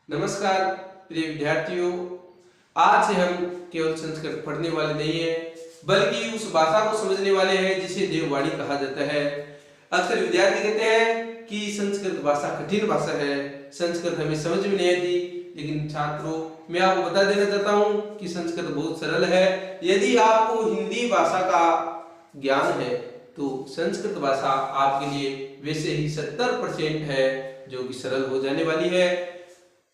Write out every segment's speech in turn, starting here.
नमस्कार प्रिय विद्यार्थियों। आज से हम केवल संस्कृत पढ़ने वाले नहीं हैं, बल्कि उस भाषा को समझने वाले हैं जिसे देववाणी कहा जाता है। अक्सर विद्यार्थी कहते हैं कि संस्कृत भाषा कठिन भाषा है, संस्कृत हमें समझ में नहीं आती। लेकिन छात्रों, मैं आपको बता देना चाहता हूँ कि संस्कृत बहुत सरल है। यदि आपको हिंदी भाषा का ज्ञान है तो संस्कृत भाषा आपके लिए वैसे ही 70% है, जो कि सरल हो जाने वाली है।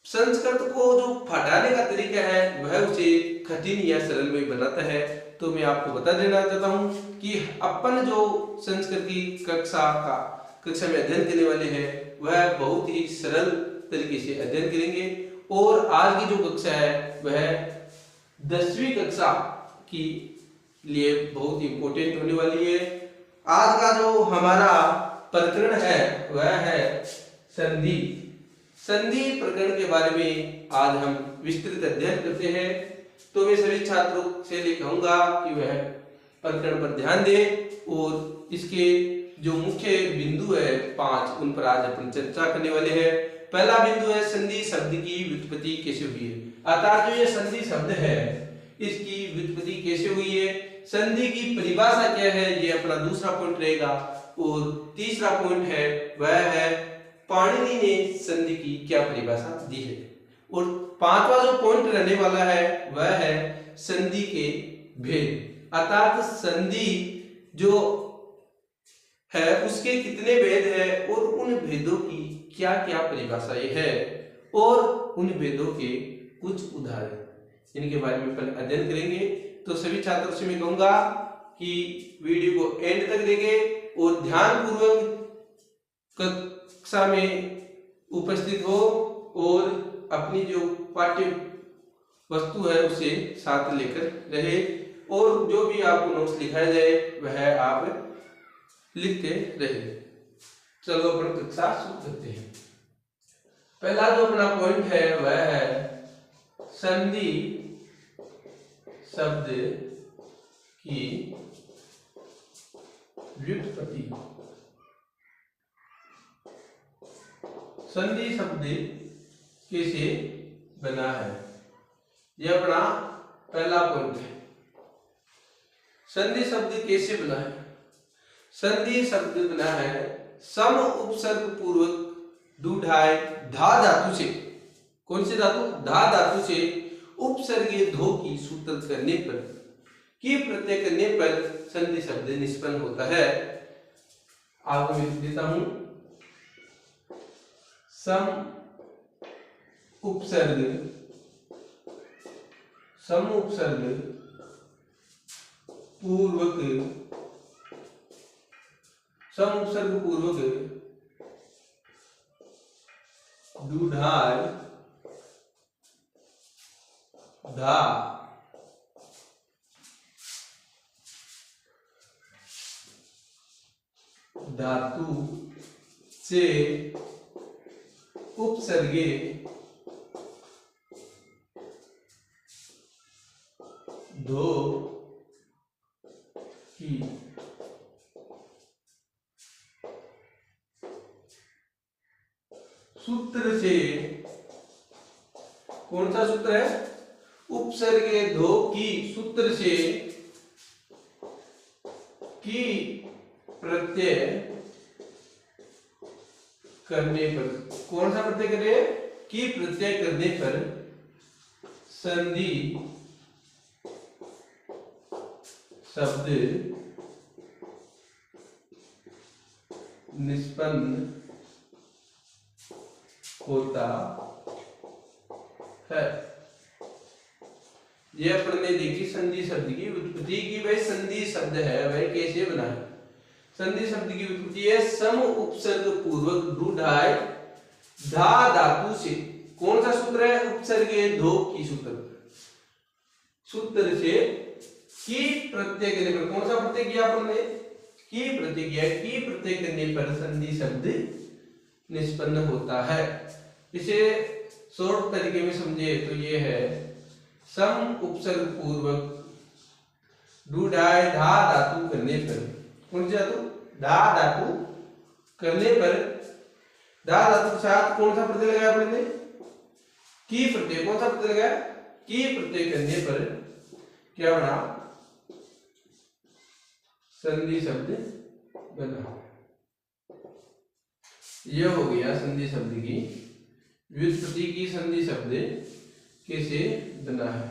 संस्कृत को जो पढ़ाने का तरीका है वह उसे कठिन या सरल में बनाता है। तो मैं आपको बता देना चाहता हूँ कि अपन जो संस्कृत की कक्षा में अध्ययन करने वाले हैं वह बहुत ही सरल तरीके से अध्ययन करेंगे। और आज की जो कक्षा है वह 10वीं कक्षा की लिए बहुत इंपॉर्टेंट होने वाली है। आज का जो हमारा प्रकरण है वह है संधि। संधि प्रकरण के बारे में आज हम विस्तृत अध्ययन करते हैं। तो मैं सभी छात्रों से कहूंगा कि वह प्रकरण पर ध्यान दें और इसके जो मुख्य बिंदु है 5 उन पर आज अपन चर्चा करने वाले हैं। पहला बिंदु है संधि शब्द की व्युत्पत्ति कैसे हुई है, अर्थात जो ये संधि शब्द है इसकी व्युत्पत्ति कैसे हुई है, संधि की परिभाषा क्या है, ये अपना दूसरा पॉइंट रहेगा। और तीसरा पॉइंट है वह है पाणिनि ने संधि की क्या परिभाषा दी है। और पांचवा जो पॉइंट रहने वाला है वह है संधि के भेद, अर्थात संधि जो है उसके कितने भेद है और उन भेदों की क्या क्या परिभाषाएं है और उन भेदों के कुछ उदाहरण, इनके बारे में अपन अध्ययन करेंगे। तो सभी छात्रों से मैं कहूंगा कि वीडियो को एंड तक देखें और ध्यानपूर्वक कक्षा में उपस्थित हो और अपनी जो पाठ्य वस्तु है उसे साथ लेकर रहे और जो भी आपको नोट्स लिखाया जाए वह आप लिखते रहे। चलो अपन कक्षा शुरू करते हैं। पहला जो अपना पॉइंट है वह है संधि शब्द की व्युत्पत्ति। संधि शब्द कैसे बना है, यह अपना पहला पॉइंट है। संधि शब्द कैसे बना है? संधि शब्द बना है सम उपसर्ग पूर्वक दूढ़ाए धा धातु से। कौन से धातु? धा धातु से उपसर्गीय धो की सूत्र करने पर की प्रत्यय करने पर संधि शब्द निष्पन्न होता है। आपको मैं देता हूं सम उपसर्ग पूर्वक दूढ़ाय धा धातु से उपसर्गे धो की सूत्र से। कौन सा सूत्र है? उपसर्गे धो की सूत्र से की प्रत्यय करने पर। कौन सा प्रत्यय करे? की प्रत्यय करने पर संधि शब्द निष्पन्न होता है। यह अपन ने देखी संधि शब्द की व्युत्पत्ति की। भाई संधि शब्द है वह कैसे बना है? संधि शब्द की व्युत्पत्ति है सम उपसर्ग पूर्वक दूढ़ाए धा धातु से। कौन सा सूत्र है? उपसर्गीय धो की सूत्र से की प्रत्यय करने पर। कौन सा प्रत्यय किया अपन ने? की प्रत्यय किया। की प्रत्यय करने पर संधि शब्द निष्पन्न होता है। इसे शॉर्ट तरीके में समझे तो ये है सम उपसर्ग पूर्वक दूढ़ाए धा धातु करने पर। कौन सी धातु? धा धातु करने पर धा धातु के साथ कौन सा प्रत्यय लगाया आपने? की प्रत्यय, कौन सा प्रत्यय लगाया, की प्रत्यय करने पर क्या बना, संधि शब्द बना। यह हो गया संधि शब्द की व्युत्पत्ति की संधि शब्द कैसे बना है।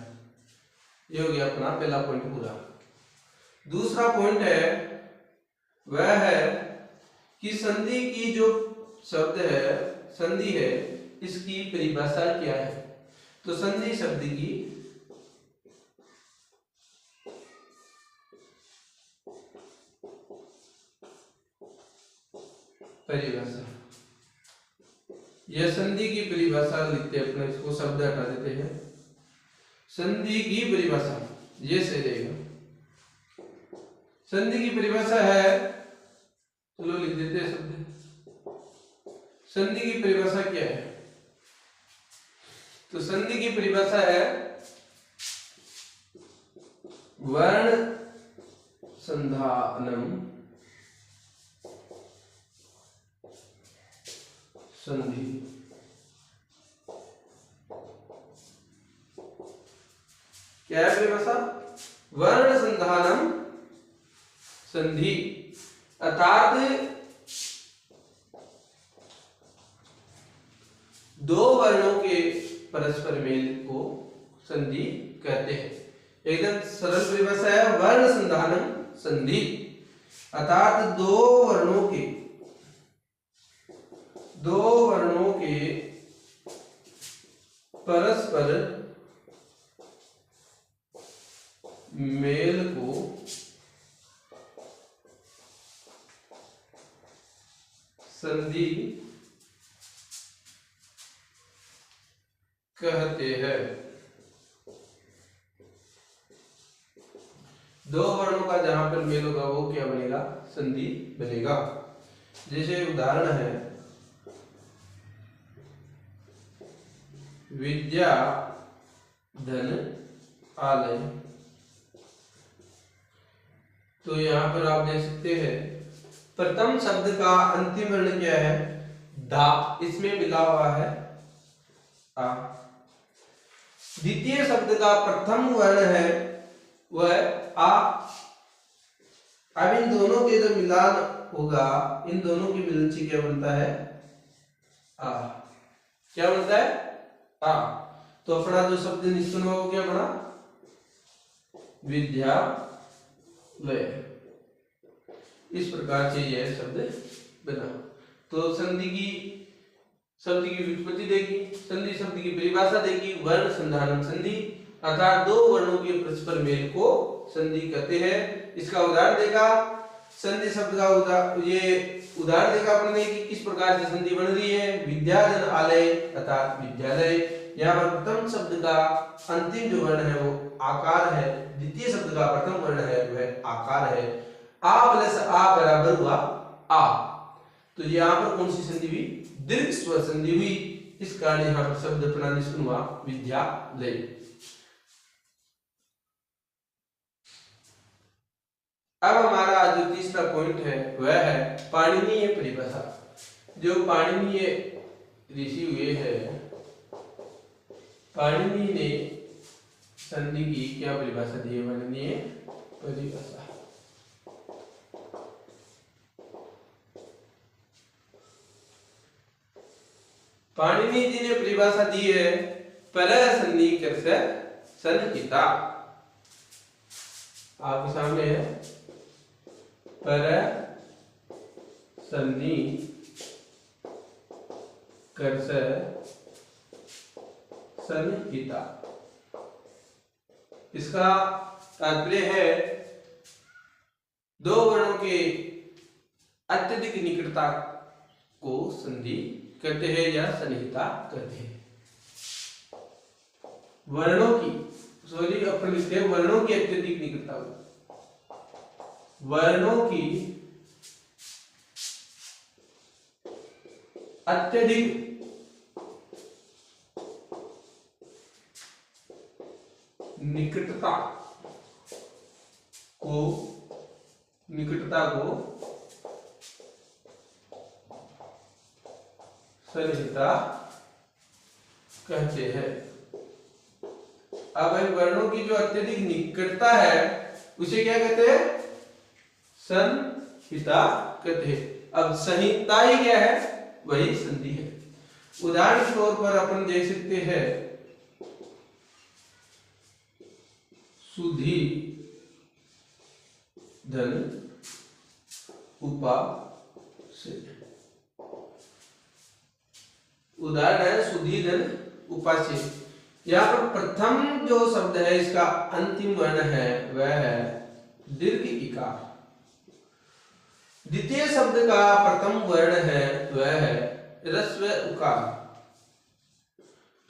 यह हो गया अपना पहला पॉइंट पूरा। दूसरा पॉइंट है वह है कि संधि की जो शब्द है, संधि है, इसकी परिभाषा क्या है। तो संधि शब्द की परिभाषा, यह संधि की परिभाषा लिखते हैं अपने, इसको शब्द हटा देते हैं। संधि की परिभाषा ये सही रहेगा। संधि की परिभाषा है, चलो लिख देते हैं शब्द। संधि की परिभाषा क्या है, तो संधि की परिभाषा है वर्ण संधानम संधि। क्या है परिभाषा, वर्ण संधानम संधि, अर्थात दो वर्णों के परस्पर मेल को संधि कहते हैं। एकदम सरल परिभाषा है, वर्ण संधानम संधि, अर्थात दो वर्णों के परस्पर मेल को संधि कहते हैं। दो वर्णों का जहां पर मेल होगा वो क्या बनेगा, संधि बनेगा। जैसे उदाहरण है विद्या धन आलय, तो यहां पर आप देख सकते हैं प्रथम शब्द का अंतिम वर्ण क्या है, धा, इसमें मिला हुआ है आ। द्वितीय शब्द का प्रथम वर्ण है वह आ। अब इन दोनों के जो मिलान होगा, इन दोनों की मिलन से क्या बनता है, आ। क्या बनता है, आ। तो अपना जो शब्द निष्पन्न हुआ वो क्या बना, विद्यालय। इस प्रकार से यह शब्द बना। तो संधि की व्युत्पत्ति देखी, संधि शब्द की परिभाषा देखी, वर्ण संधानम संधि, अर्थात दो वर्णों के परस्पर मेल को संधि कहते हैं। इसका उदाहरण देखा, संधि शब्द का उदाहरण देखा अपने कि किस प्रकार से संधि बन रही है, विद्याधन आलय अर्थात विद्यालय। यहाँ पर प्रथम शब्द का अंतिम जो वर्ण है वो आकार है, द्वितीय शब्द का प्रथम वर्ण है वह आकार है। आ प्लस आ बराबर हुआ आ, तो यहाँ पर कौन सी संधि हुई, दीर्घ स्वर संधि हुई। इस कारण यहाँ पर शब्द अपना निष्पन्न हुआ विद्यालय। अब हमारा जो तीसरा पॉइंट है वह है पाणिनीय परिभाषा। जो पाणिनीय ऋषि हुए हैं, पाणिनि ने संधि की क्या परिभाषा दी है, पाणिनीय परिभाषा। पाणिनि जी ने परिभाषा दी है पर संधि कर सन्निहिता। आपके सामने है पर संधि कर सन्निहिता। इसका तात्पर्य है दो वर्णों के अत्यधिक निकटता को संधि कहते हैं या सन्निहिता कहते हैं। वर्णों की अपन लिखते हैं वर्णों की अत्यधिक निकटता, वर्णों की अत्यधिक निकटता को सन्निहिता कहते हैं। अब इन वर्णों की जो अत्यधिक निकटता है उसे क्या कहते हैं? संहिता कहते हैं। अब संहिता ही क्या है? वही संधि है। उदाहरण के तौर पर अपन देख सकते हैं सुधि धन उपास्य। उदाहरण है सुधि धन उपास्य। यहाँ पर प्रथम जो शब्द है इसका अंतिम वर्ण है वह है दीर्घ इकार। द्वितीय शब्द का प्रथम वर्ण है वह है ह्रस्व उकार।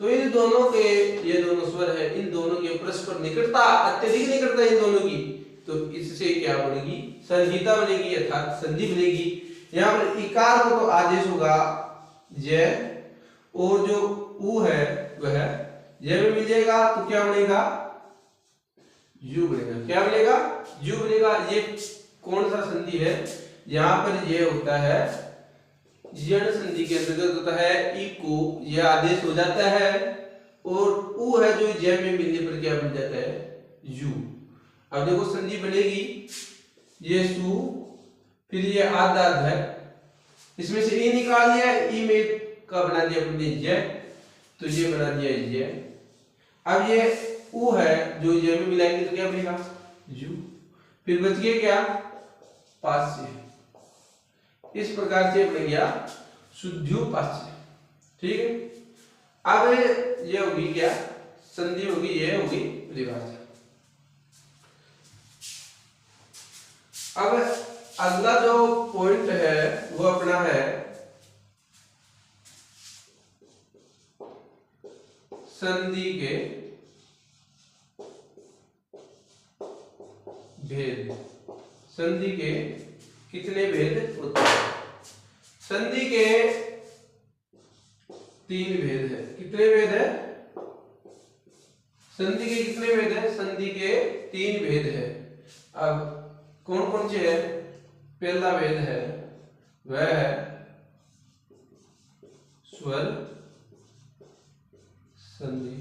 तो इन दोनों के, ये दोनों स्वर है, इन दोनों के परस्पर निकटता, अत्यधिक निकटता इन दोनों की, तो इससे क्या बनेगी? संहिता बनेगी अर्थात संधि बनेगी। यहाँ पर इकार हो तो आदेश होगा य, और जो उ है वह य में मिल जाएगा तो क्या बनेगा? यू बनेगा। क्या बनेगा? यू बनेगा। ये कौन सा संधि है? यहाँ पर ये होता है यण संधि के अंतर्गत होता है। ई को यह आदेश हो जाता है और उ है जो य में मिलने पर क्या बन जाता है? यू। अब देखो संधि बनेगी, ये सु, फिर ये आदाद है, इसमें से ई निकाल दिया, ई में का बना दिया अपने य, तो ये बना दिया य। अब ये उ है जो य में मिलाएंगे तो क्या बनेगा? यू। फिर बच गया क्या? पास्य। इस प्रकार से बन गया शुद्ध्युपास्य। ठीक है। अब ये होगी क्या? संधि होगी, ये होगी परिभाषा। अब अगला जो पॉइंट है वो अपना है संधि के भेद। संधि के कितने भेद होते हैं? संधि के 3 भेद है। कितने भेद है? संधि के कितने भेद है? संधि के 3 भेद है। अब कौन कौन से है? पहला भेद है वह है स्वर संधि।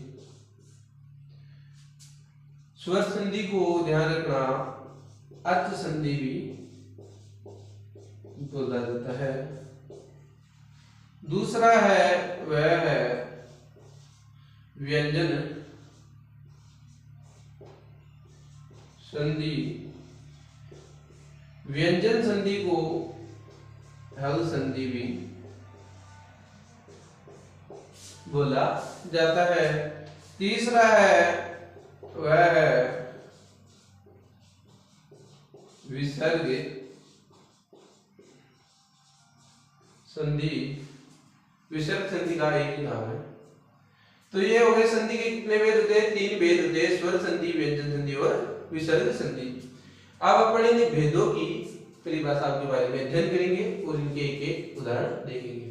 स्वर संधि को ध्यान रखना अर्थ संधि भी बोला जाता है। दूसरा है वह है व्यंजन संधि। व्यंजन संधि को हल संधि भी बोला जाता है। तीसरा है वह है विसर्ग संधि। विसर्ग संधि का एक ही नाम है। तो ये हो गए संधि के कितने भेद होते हैं? 3 भेद होते हैं, स्वर संधि, व्यंजन संधि और विसर्ग संधि। अब अपन इन भेदों की परिभाषा के बारे में अध्ययन करेंगे और इनके एक एक उदाहरण देखेंगे।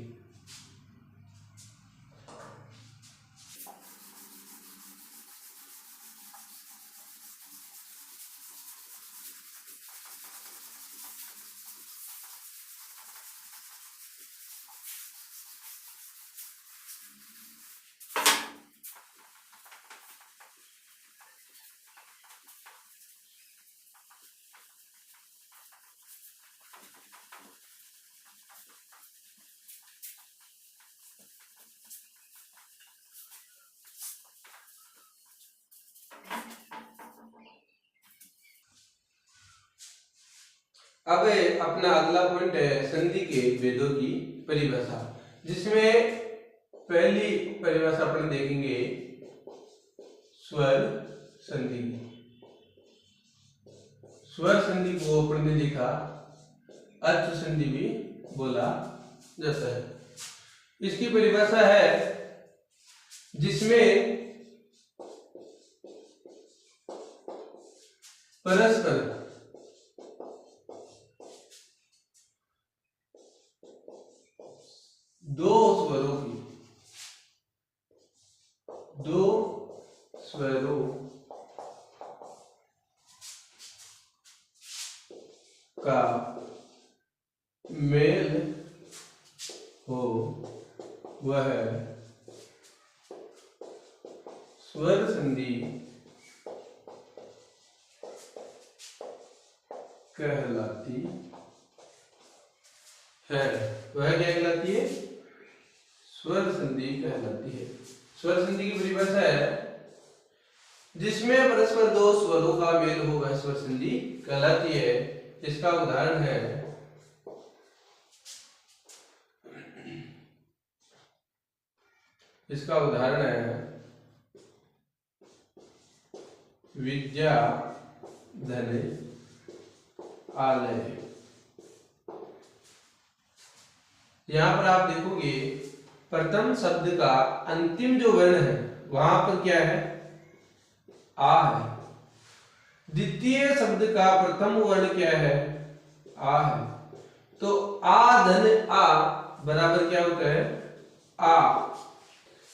अब अपना अगला पॉइंट है संधि के भेदों की परिभाषा, जिसमें पहली परिभाषा अपन देखेंगे स्वर संधि। स्वर संधि को अपन ने देखा अर्थ संधि भी बोला जाता है। इसकी परिभाषा है जिसमें परस्पर दो स्वरों का मेल हो वह स्वर संधि कहलाती है। वह क्या कहलाती है? स्वर संधि कहलाती है। स्वर संधि की परिभाषा है जिसमें परस्पर दो स्वरों का मेल हो वह स्वर संधि कहलाती है। इसका उदाहरण है विद्या धन आलय। यहां पर आप देखोगे प्रथम शब्द का अंतिम जो वर्ण है वहां पर क्या है? आ है। द्वितीय शब्द का प्रथम वर्ण क्या है? आ है। तो आ धन आ बराबर क्या होता है? आ।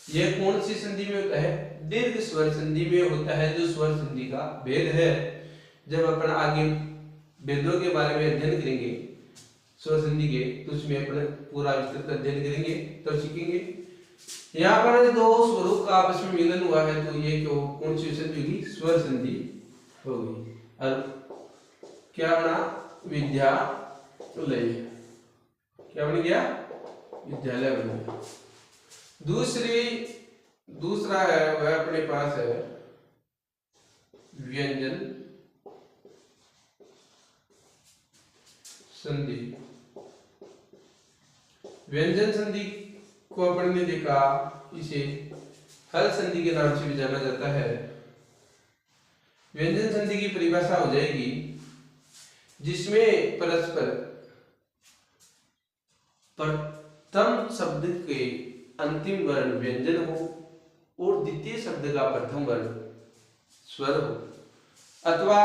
यह कौन सी संधि में होता है? दीर्घ स्वर संधि में होता है, जो स्वर संधि का भेद है। जब अपन आगे भेदों के बारे में अध्ययन करेंगे स्वर संधि के, तो उसमें अपन पूरा विस्तृत अध्ययन करेंगे तब सीखेंगे। यहाँ पर दो स्वरों का आपस में मिलन हुआ है, तो ये क्यों कौन सी संधि होगी? स्वर संधि होगी। और क्या बना? विद्यालय। क्या बन गया? विद्यालय बन गया। दूसरा है वह अपने पास है व्यंजन संधि। व्यंजन संधि को अपन ने देखा, इसे हल संधि के नाम से भी जाना जाता है। व्यंजन संधि की परिभाषा हो जाएगी जिसमें परस्पर प्रथम शब्द के अंतिम वर्ण व्यंजन हो और द्वितीय शब्द का प्रथम वर्ण स्वर हो, अथवा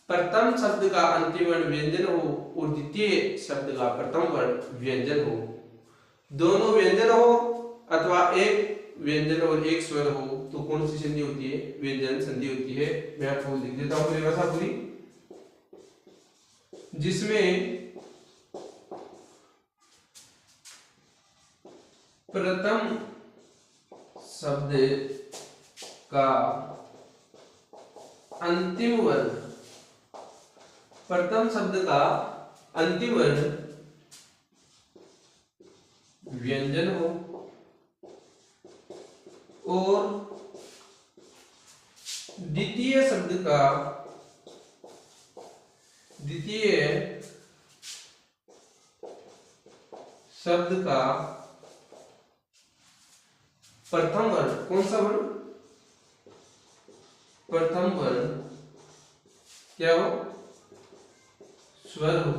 प्रथम शब्द का अंतिम वर्ण व्यंजन हो और द्वितीय शब्द का प्रथम वर्ण व्यंजन हो। दोनों व्यंजन हो अथवा एक व्यंजन और एक स्वर हो, तो कौन सी संधि होती है? व्यंजन संधि होती है। मैं आपको लिख देता हूं परिभाषा पूरी, जिसमें प्रथम शब्द का अंतिम वर्ण, प्रथम शब्द का अंतिम वर्ण व्यंजन हो और द्वितीय शब्द का प्रथम वर्ण, कौन सा वर्ण? प्रथम वर्ण क्या हो? स्वर हो,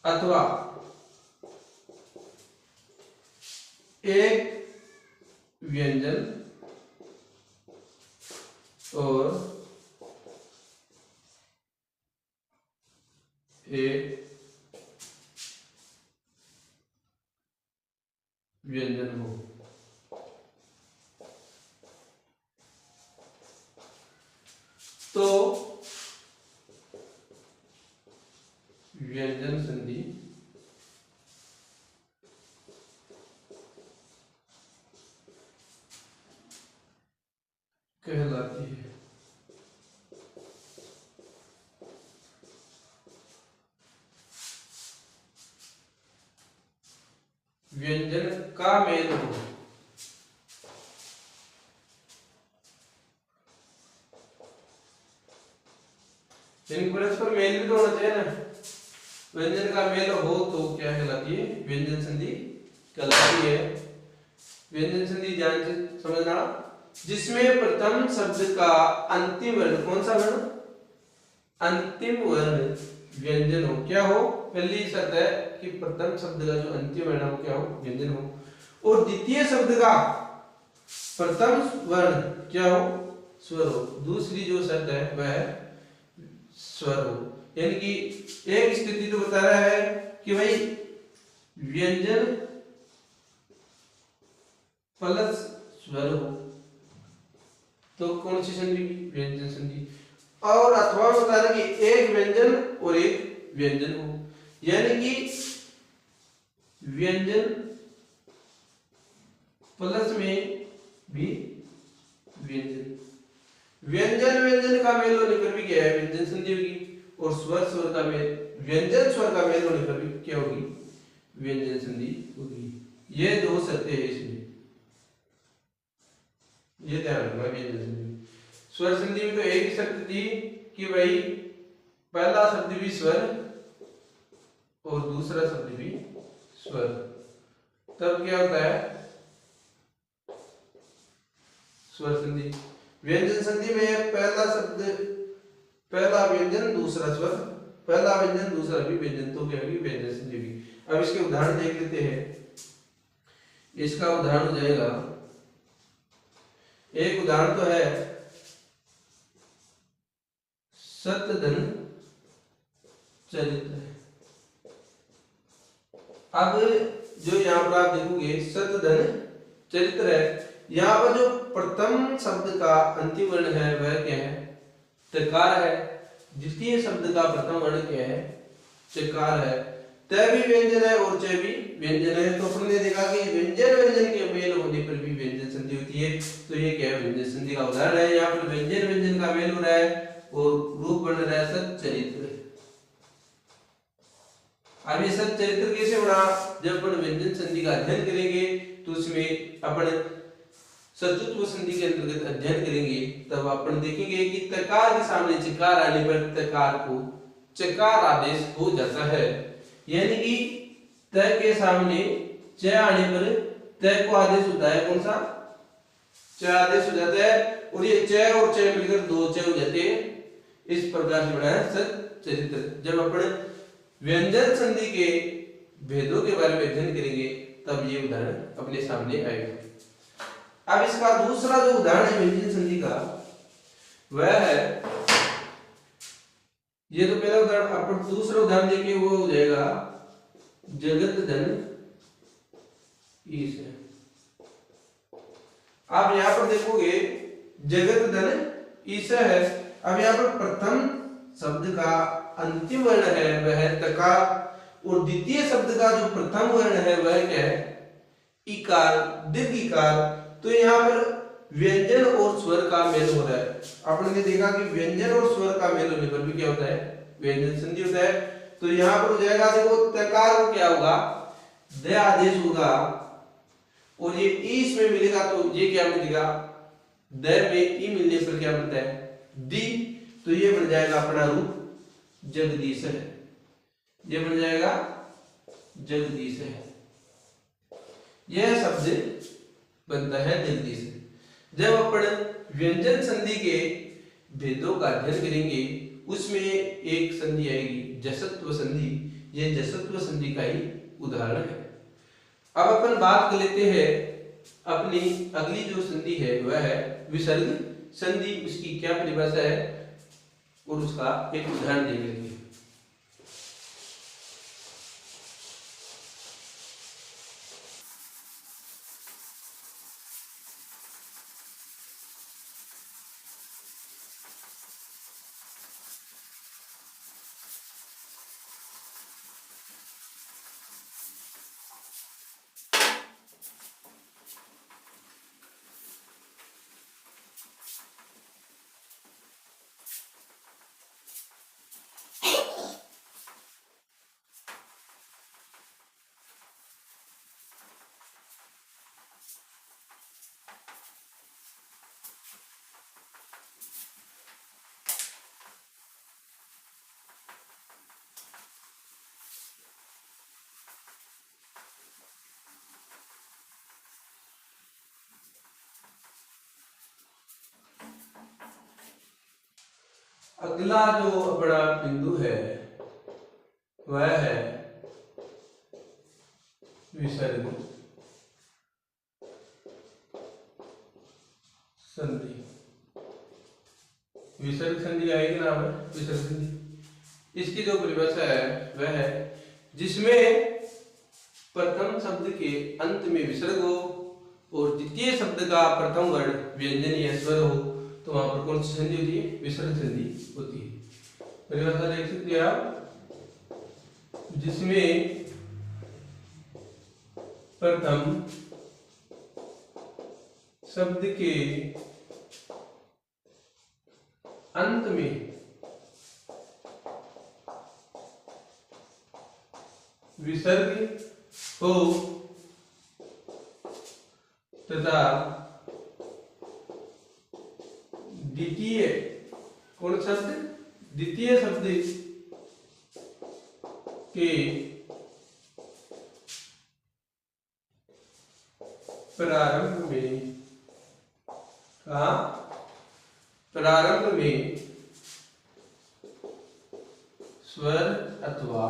अथवा एक व्यंजन और एक व्यंजन हो। तो व्यंजन संधि कहलाती है। व्यंजन का मेल हो, परस्पर मेल भी तो होना चाहिए ना। व्यंजन का मेल हो तो क्या कहलाती है? व्यंजन संधि कहलाती है। व्यंजन संधि ध्यान से समझना, जिसमें प्रथम शब्द का अंतिम वर्ण, कौन सा वर्ण? अंतिम वर्ण व्यंजन हो। क्या हो? पहली शर्त है कि प्रथम शब्द का जो अंतिम वर्ण हो क्या हो? व्यंजन हो। और द्वितीय शब्द का प्रथम वर्ण क्या हो? स्वर हो। दूसरी जो शर्त है वह स्वर हो। यानी कि एक स्थिति तो बता रहा है कि भाई व्यंजन प्लस स्वर हो, तो कौन सी संधि? व्यंजन संधि। और अथवा बता रहा है कि एक व्यंजन और एक व्यंजन हो, यानी कि व्यंजन प्लस में भी व्यंजन। व्यंजन व्यंजन का मेल होने पर भी क्या है, व्यंजन संधि होगी। और स्वर स्वर का मेल, व्यंजन स्वर का मेल होने पर भी क्या होगी, व्यंजन संधि होगी। ये दो शर्तें हैं इसमें, ये ध्यान रखना। व्यंजन संधि, स्वर संधि में तो एक ही शर्त थी कि भाई पहला शब्द भी स्वर और दूसरा शब्द भी स्वर, तब क्या होता है स्वर संधि। व्यंजन संधि में पहला शब्द, पहला व्यंजन दूसरा स्वर, पहला व्यंजन दूसरा भी व्यंजन, तो क्या होगी, व्यंजन संधि होगी। अब इसके उदाहरण देख लेते हैं। इसका उदाहरण हो जाएगा, एक उदाहरण तो है सतधन चरित्र। अब जो यहाँ पर आप देखोगे सतधन चरित्र है, यहाँ पर जो प्रथम शब्द का अंतिम वर्ण है वह क्या है, तकार है। द्वितीय शब्द का प्रथम वर्ण क्या है, चकार है। त भी व्यंजन है और च भी व्यंजन है। तो अपन ने देखा कि व्यंजन व्यंजन के मेल होने पर भी व्यंजन संधि होती है। तो ये क्या है, व्यंजन संधि का उदाहरण है। यहाँ पर व्यंजन व्यंजन का मेल हो रहा है और रूप बन रहा है सच्चरित्र। अब ये सच्चरित्र कैसे बना, जब अपन व्यंजन संधि का अध्ययन करेंगे तो उसमें अपन सतुत्व संधि के अंतर्गत अध्ययन करेंगे, तब अपन देखेंगे कि तकार के सामने चकार आने पर तकार को चकार आदेश हो जाता है। यानी कि त के सामने च आने पर त को आदेश होता है कौन सा, च आदेश हो जाता है। और ये च और च मिलकर दो च हो जाते हैं। इस प्रकार से बना है सच्चरित्र। जब अपन व्यंजन संधि के भेदों के बारे में अध्ययन करेंगे तब ये उदाहरण अपने सामने आएगा। अब इसका दूसरा जो उदाहरण है व्यंजन संधि का वह है, ये तो पहला उदाहरण, अपन दूसरा उदाहरण देखिए वो हो जाएगा जगत धन ईश। आप यहाँ पर देखोगे जगत धन ईश है। अब यहाँ पर प्रथम शब्द का अंतिम वर्ण है वह तकार, और द्वितीय शब्द का जो प्रथम वर्ण है वह क्या है, इकार, दीर्घ इकार। तो यहाँ पर व्यंजन और स्वर का मेल हो रहा है। आपने देखा कि व्यंजन और स्वर का मेल होने पर भी क्या होता है, व्यंजन संधि होता है। तो यहाँ पर हो जाएगा, देखो तकार को क्या होगा, द आदेश होगा और ये ईश में मिलेगा तो ये क्या मिलेगा, द में ई मिलने पर क्या बनता है, दी। तो ये बन जाएगा अपना रूप जगदीश है, ये बन जाएगा जगदीश है। यह शब्द बनता है जगदीश। जब अपन व्यंजन संधि के भेदों का अध्ययन करेंगे उसमें एक संधि आएगी जसत्व संधि। यह जसत्व संधि का ही उदाहरण है। अब अपन बात कर लेते हैं अपनी अगली जो संधि है वह है विसर्ग संधि। उसकी क्या परिभाषा है और उसका एक उदाहरण देख लेंगे। अगला जो बड़ा बिंदु है वह है विसर्ग संधि। विसर्ग संधि का एक नाम है विसर्ग संधि। इसकी जो परिभाषा है वह है जिसमें प्रथम शब्द के अंत में विसर्ग हो और द्वितीय शब्द का प्रथम वर्ण व्यंजन या स्वर हो, तो वहां पर कौन सी संधि होती है, विसर्ग संधि होती है। परिभाषा देख सकते हैं आप, जिसमें प्रथम शब्द के अंत में विसर्ग हो तथा द्वितीय कौन शब्द द्वितीय शब्द के प्रारंभ में स्वर अथवा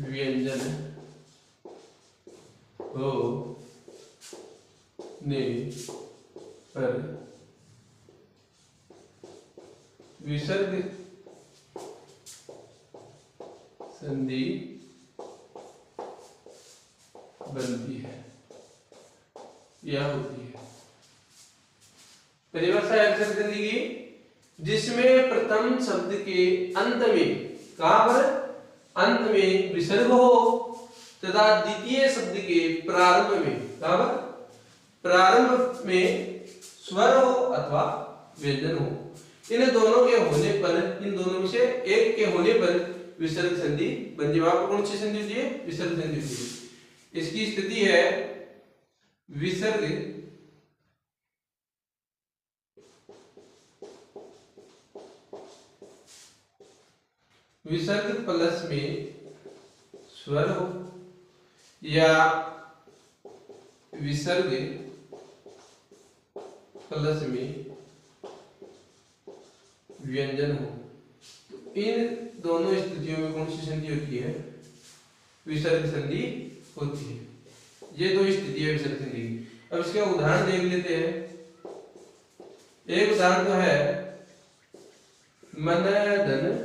व्यंजन होने पर विसर्ग संधि बनती है या होती है। परिभाषा है विसर्ग संधि की, जिसमें प्रथम शब्द के अंत में, कहां पर अंत में विसर्ग हो तथा द्वितीय शब्द के प्रारंभ में, कहां पर प्रारंभ में स्वर हो अथवा व्यंजन हो। इन दोनों के होने पर, इन दोनों में से एक के होने पर विसर्ग संधि बनती है। वहां पर कौन सी संधि होती है? विसर्ग संधि होती है। इसकी स्थिति है विसर्ग प्लस में स्वर हो या विसर्ग प्लस में व्यंजन हो। तो इन दोनों स्थितियों में कौन सी संधि होती है? विसर्ग संधि होती है। ये दो स्थिति है विसर्ग संधि की। अब इसका उदाहरण देख लेते हैं। एक उदाहरण तो है मन धन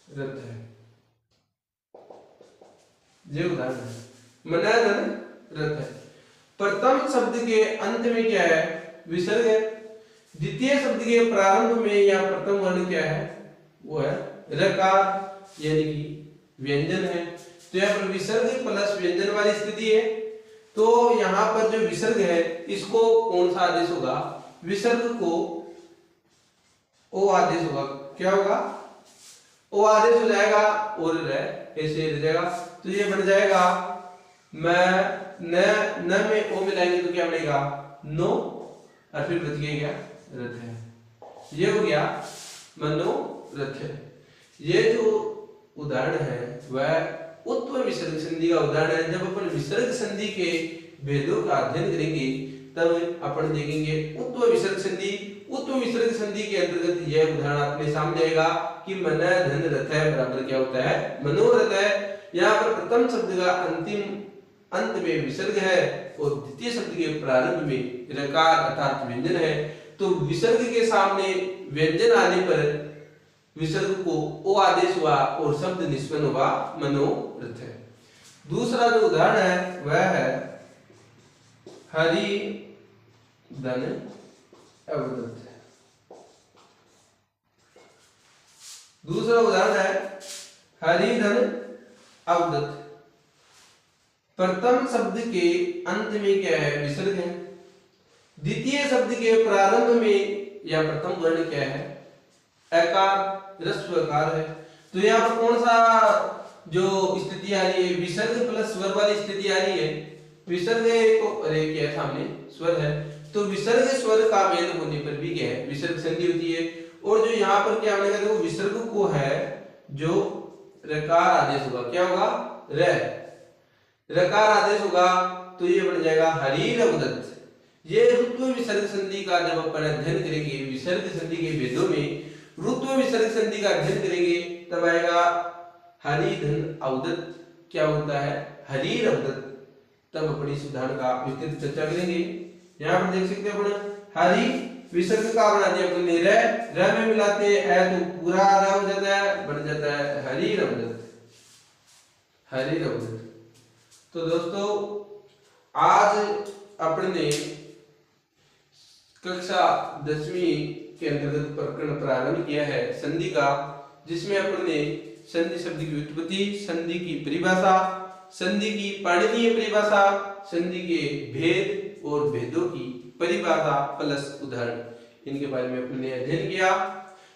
रथ है, ये उदाहरण है मन धन रथ है। प्रथम शब्द के अंत में क्या है? विसर्ग है। द्वितीय शब्द के प्रारंभ में या प्रथम वर्ण क्या है? वो है रकार, यानी कि व्यंजन है। तो यहाँ पर विसर्ग प्लस व्यंजन वाली स्थिति है। तो यहाँ पर जो विसर्ग है इसको कौन सा आदेश होगा? विसर्ग को ओ आदेश होगा। क्या होगा? ओ आदेश हो जाएगा और ऐसे रह जाएगा। तो ये बन जाएगा मैं न में ओ मिलाएंगे तो क्या बनेगा? नो, और फिर बच गया क्या? रथ है। ये हो गया मनोरथ है। ये जो उदाहरण है वह उत्व विसर्ग संधि का उदाहरण है। जब अपन विसर्ग संधि के भेदों का अध्ययन करेंगे तब अपन देखेंगे उत्व विसर्ग संधि। उत्व विसर्ग संधि के अंतर्गत यह उदाहरण अपने सामने आएगा कि मन धन रथ है बराबर क्या होता है? मनोरथ है। यहाँ पर प्रथम शब्द का अंतिम अंत में विसर्ग है और द्वितीय शब्द के प्रारंभ में रकार अर्थात व्यंजन है। तो विसर्ग के सामने व्यंजन आने पर विसर्ग को ओ आदेश हुआ और शब्द निष्पन्न हुआ मनोरथ है। दूसरा जो उदाहरण है वह है हरि धन अवदत्त। दूसरा उदाहरण है हरि धन अवदत्त। प्रथम शब्द के अंत में क्या है? विसर्ग है। द्वितीय शब्द के प्रारंभ में या प्रथम वर्ण क्या है? अकार, ह्रस्व अकार है। तो यहाँ पर कौन सा जो स्थिति आ रही है? विसर्ग प्लस स्वर वाली स्थिति आ रही है। विसर्ग को अरे क्या है सामने? स्वर है। तो विसर्ग स्वर का मेल होने पर भी क्या है? विसर्ग संधि होती है। और जो यहाँ पर क्या बनेगा? देखो विसर्ग को है जो रकार आदेश होगा। क्या होगा? रकार आदेश होगा तो ये बन जाएगा हरि रघुदत्त। ये रुत्व विसर्ग संधि का जब अपन अध्ययन करेंगे, विसर्ग संधि के वेदों में रुत्व विसर्ग संधि का अध्ययन करेंगे तब आएगा हरि धन अवदत्त क्या होता है? हरि रघुदत्त। तब अपनी इस उदाहरण का विस्तृत चर्चा करेंगे। यहाँ पर देख सकते हैं अपन हरि विसर्ग का बना दिया अपन ने, र में मिलाते हैं तो पूरा र हो जाता है, बन जाता है हरि रघुदत्त। हरि रघुदत्त। तो दोस्तों आज अपने कक्षा 10वीं के अंतर्गत प्रकरण प्रारंभ किया है संधि का, जिसमें अपन ने संधि शब्द की उत्पत्ति, संधि की परिभाषा, संधि की पाणिनीय परिभाषा संधि के भेद और भेदों की परिभाषा प्लस उदाहरण, इनके बारे में अपने अध्ययन किया।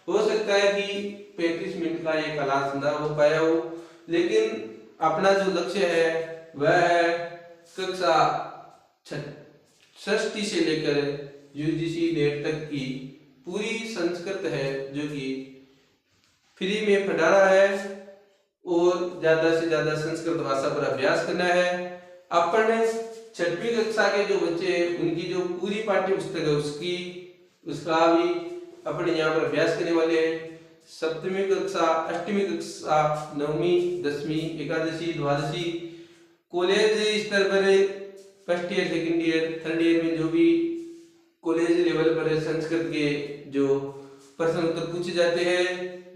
हो सकता है कि 35 मिनट का ये क्लास ना हो पाया हो, लेकिन अपना जो लक्ष्य है वह है कक्षा 6ठी से लेकर यूजीसी नेट तक की पूरी संस्कृत है जो कि फ्री में पढ़ा रहा है, और ज्यादा से ज्यादा संस्कृत भाषा पर अभ्यास करना है। अपन 6वीं कक्षा के जो बच्चे हैं उनकी जो पूरी पाठ्य पुस्तक है उसका भी अपन यहाँ पर अभ्यास करने वाले हैं। 7वीं कक्षा, 8वीं कक्षा, 9वीं, 10वीं, एकादशी, द्वादशी, कॉलेज स्तर पर first year, second year, third year में जो भी कॉलेज लेवल पर संस्कृत के जो प्रश्न उत्तर पूछे जाते हैं,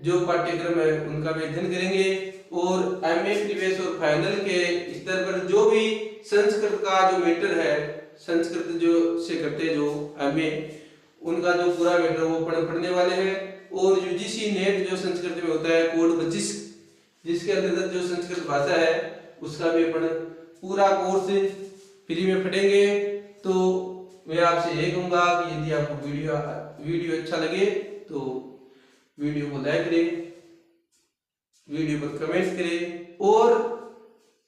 जो पाठ्यक्रम है उनका भी अध्ययन करेंगे। और एमए प्रीवियस और फाइनल के स्तर पर जो भी संस्कृत का जो मैटर है, संस्कृत जो से करते जो एमए, उनका जो पूरा मैटर वो पढ़ने वाले हैं। और यूजीसी नेट जो संस्कृत में होता है कोड 25, जिसके अंतर्गत जो संस्कृत भाषा है उसका भी अपन पूरा कोर्स फ्री में पढ़ेंगे। तो मैं आपसे यही कहूंगा कि यदि आपको वीडियो अच्छा लगे तो वीडियो को लाइक करें, वीडियो पर कमेंट करें, और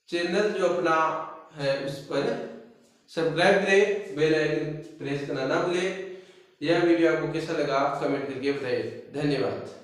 चैनल जो अपना है उस पर सब्सक्राइब करें, बेल आइकन प्रेस करना ना भूलें। यह वीडियो आपको कैसा लगा कमेंट करके बताइए। धन्यवाद।